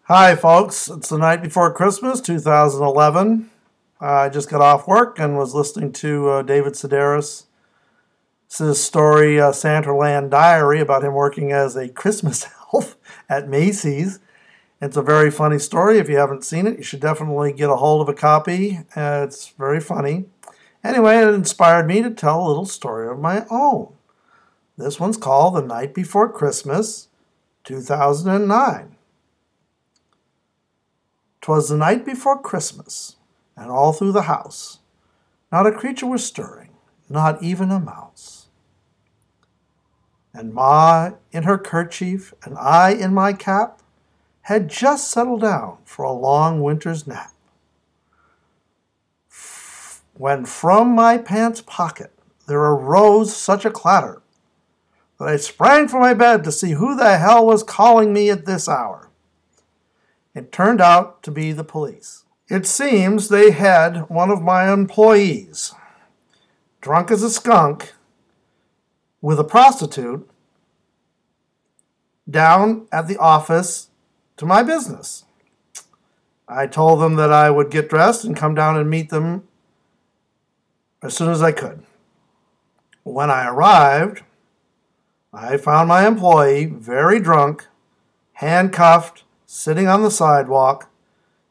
Hi, folks. It's the night before Christmas, 2011. I just got off work and was listening to David Sedaris' story, Santaland Diary, about him working as a Christmas elf at Macy's. It's a very funny story. If you haven't seen it, you should definitely get a hold of a copy. It's very funny. Anyway, it inspired me to tell a little story of my own. This one's called The Night Before Christmas, 2009. 'Twas the night before Christmas, and all through the house not a creature was stirring, not even a mouse. And Ma in her kerchief, and I in my cap, had just settled down for a long winter's nap, when from my pants pocket there arose such a clatter that I sprang from my bed to see who the hell was calling me at this hour. It turned out to be the police. It seems they had one of my employees, drunk as a skunk, with a prostitute, down at the office to my business. I told them that I would get dressed and come down and meet them as soon as I could. When I arrived, I found my employee very drunk, handcuffed, sitting on the sidewalk,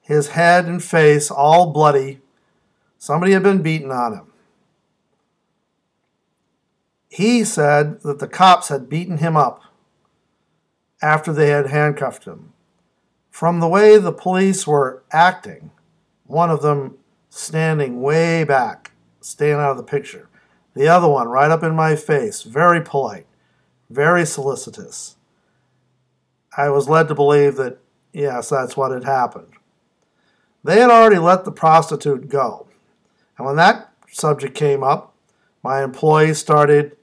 his head and face all bloody. Somebody had been beating on him. He said that the cops had beaten him up after they had handcuffed him. From the way the police were acting, one of them standing way back, staying out of the picture, the other one right up in my face, very polite, very solicitous. I was led to believe that yes, that's what had happened. They had already let the prostitute go. And when that subject came up, my employee started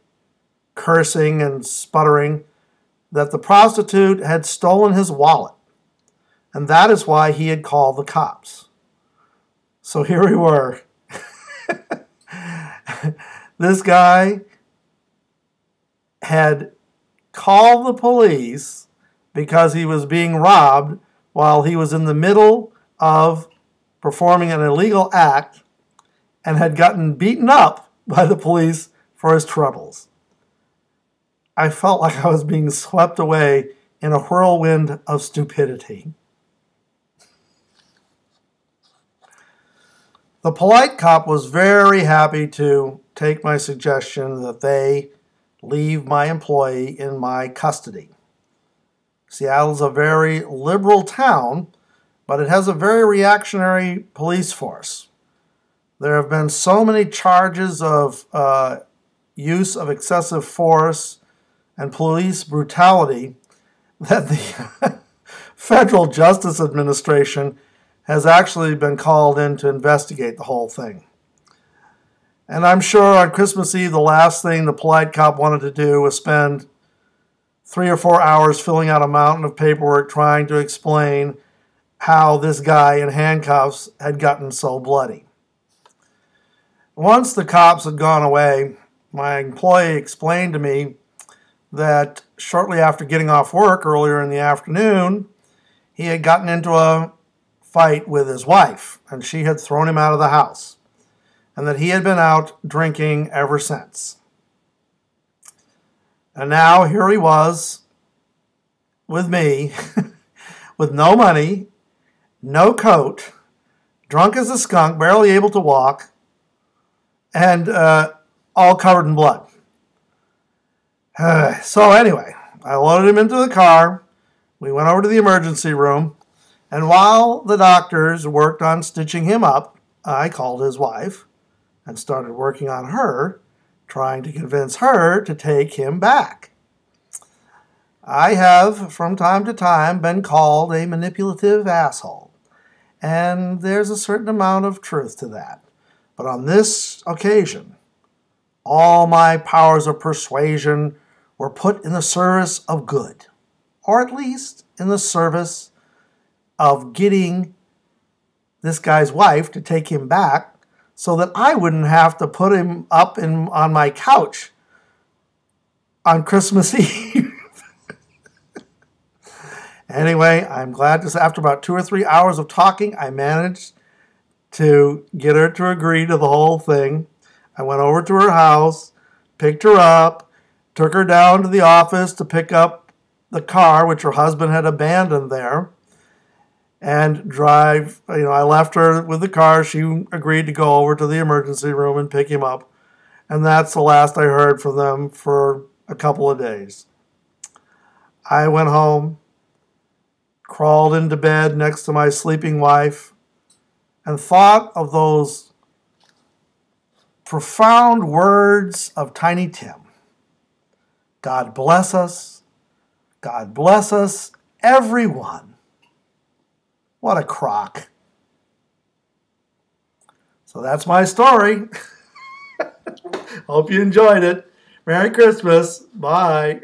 cursing and sputtering that the prostitute had stolen his wallet. And that is why he had called the cops. So here we were. This guy had called the police because he was being robbed while he was in the middle of performing an illegal act and had gotten beaten up by the police for his troubles. I felt like I was being swept away in a whirlwind of stupidity. The polite cop was very happy to take my suggestion that they leave my employee in my custody. Seattle's a very liberal town, but it has a very reactionary police force. There have been so many charges of use of excessive force and police brutality that the Federal Justice Administration has actually been called in to investigate the whole thing. And I'm sure on Christmas Eve, the last thing the polite cop wanted to do was spend 3 or 4 hours filling out a mountain of paperwork trying to explain how this guy in handcuffs had gotten so bloody. Once the cops had gone away, my employee explained to me that shortly after getting off work earlier in the afternoon, he had gotten into a fight with his wife, and she had thrown him out of the house, and that he had been out drinking ever since. And now here he was with me, with no money, no coat, drunk as a skunk, barely able to walk, and all covered in blood. So anyway, I loaded him into the car. We went over to the emergency room, and while the doctors worked on stitching him up, I called his wife and started working on her, trying to convince her to take him back. I have, from time to time, been called a manipulative asshole, and there's a certain amount of truth to that. But on this occasion, all my powers of persuasion were put in the service of good, or at least in the service of getting this guy's wife to take him back so that I wouldn't have to put him up on my couch on Christmas Eve. Anyway, I'm glad to say after about 2 or 3 hours of talking, I managed to get her to agree to the whole thing. I went over to her house, picked her up, took her down to the office to pick up the car, which her husband had abandoned there, and drive. I left her with the car. She agreed to go over to the emergency room and pick him up. And that's the last I heard from them for a couple of days. I went home, crawled into bed next to my sleeping wife, and thought of those profound words of Tiny Tim. God bless us. God bless us, everyone. What a crock. So that's my story. Hope you enjoyed it. Merry Christmas. Bye.